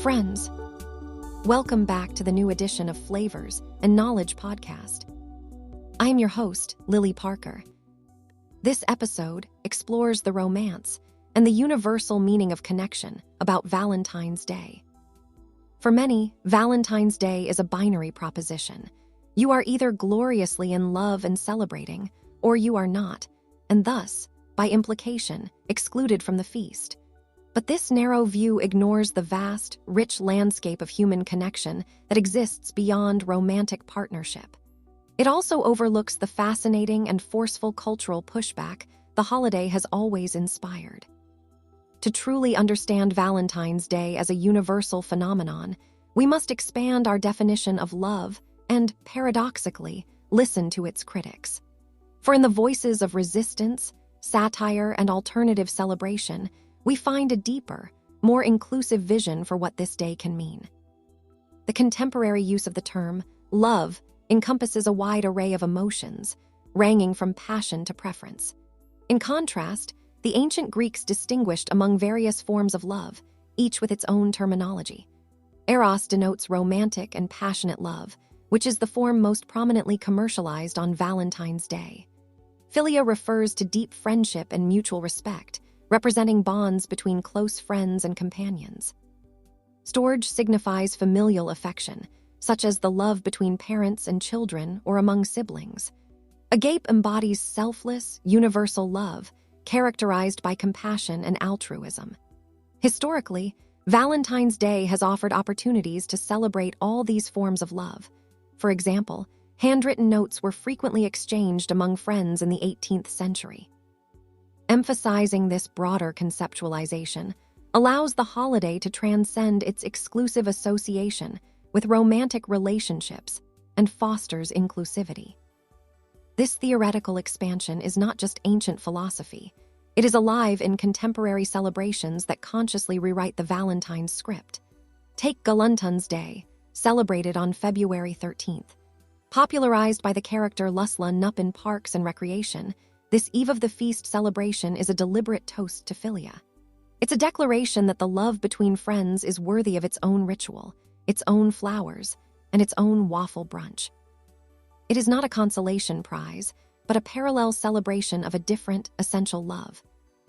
Friends, welcome back to the new edition of Flavors and Knowledge podcast. I am your host, Lily Parker. This episode explores the romance and the universal meaning of connection about Valentine's Day. For many, Valentine's Day is a binary proposition. You are either gloriously in love and celebrating, or you are not, and thus, by implication, excluded from the feast. But this narrow view ignores the vast, rich landscape of human connection that exists beyond romantic partnership. It also overlooks the fascinating and forceful cultural pushback the holiday has always inspired. To truly understand Valentine's Day as a universal phenomenon, we must expand our definition of love and, paradoxically, listen to its critics. For in the voices of resistance, satire, and alternative celebration, we find a deeper, more inclusive vision for what this day can mean. The contemporary use of the term love encompasses a wide array of emotions, ranging from passion to preference. In contrast, the ancient Greeks distinguished among various forms of love, each with its own terminology. Eros denotes romantic and passionate love, which is the form most prominently commercialized on Valentine's Day. Philia refers to deep friendship and mutual respect, representing bonds between close friends and companions. Storge signifies familial affection, such as the love between parents and children or among siblings. Agape embodies selfless, universal love, characterized by compassion and altruism. Historically, Valentine's Day has offered opportunities to celebrate all these forms of love. For example, handwritten notes were frequently exchanged among friends in the 18th century. Emphasizing this broader conceptualization allows the holiday to transcend its exclusive association with romantic relationships and fosters inclusivity. This theoretical expansion is not just ancient philosophy. It is alive in contemporary celebrations that consciously rewrite the Valentine's script. Take Valentine's Day, celebrated on February 13th. Popularized by the character Lusla Nup in parks and recreation, this eve of the feast celebration is a deliberate toast to Philia. It's a declaration that the love between friends is worthy of its own ritual, its own flowers, and its own waffle brunch. It is not a consolation prize, but a parallel celebration of a different, essential love.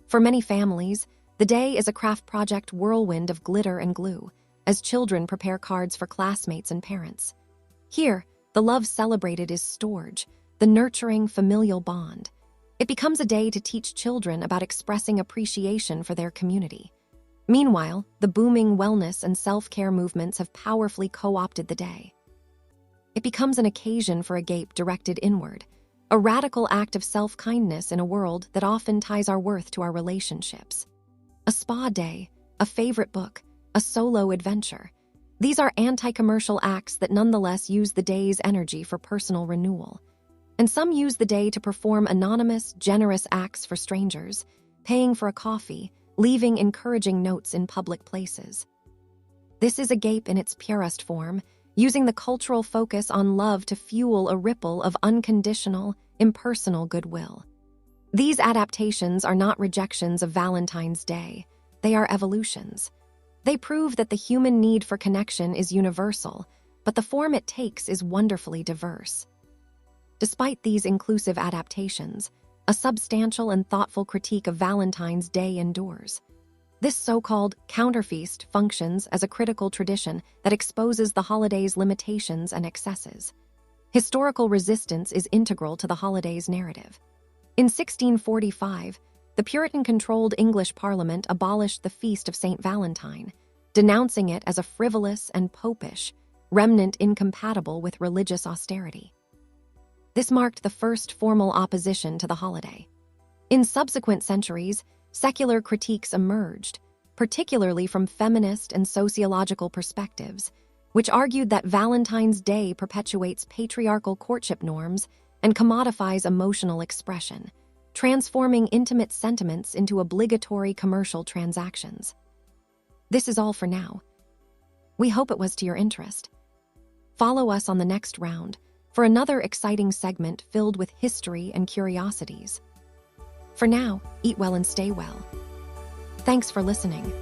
For many families, the day is a craft project whirlwind of glitter and glue, as children prepare cards for classmates and parents. Here, the love celebrated is Storge, the nurturing familial bond. It becomes a day to teach children about expressing appreciation for their community. Meanwhile, the booming wellness and self-care movements have powerfully co-opted the day. It becomes an occasion for Agape directed inward, a radical act of self-kindness in a world that often ties our worth to our relationships. A spa day, a favorite book, a solo adventure. These are anti-commercial acts that nonetheless use the day's energy for personal renewal. And some use the day to perform anonymous, generous acts for strangers, paying for a coffee, leaving encouraging notes in public places. This is Agape in its purest form, using the cultural focus on love to fuel a ripple of unconditional, impersonal goodwill. These adaptations are not rejections of Valentine's Day. They are evolutions. They prove that the human need for connection is universal, but the form it takes is wonderfully diverse. Despite these inclusive adaptations, a substantial and thoughtful critique of Valentine's Day endures. This so-called counterfeast functions as a critical tradition that exposes the holiday's limitations and excesses. Historical resistance is integral to the holiday's narrative. In 1645, the Puritan-controlled English Parliament abolished the feast of St. Valentine, denouncing it as a frivolous and popish remnant incompatible with religious austerity. This marked the first formal opposition to the holiday. In subsequent centuries, secular critiques emerged, particularly from feminist and sociological perspectives, which argued that Valentine's Day perpetuates patriarchal courtship norms and commodifies emotional expression, transforming intimate sentiments into obligatory commercial transactions. This is all for now. We hope it was to your interest. Follow us on the next round for another exciting segment filled with history and curiosities. For now, eat well and stay well. Thanks for listening.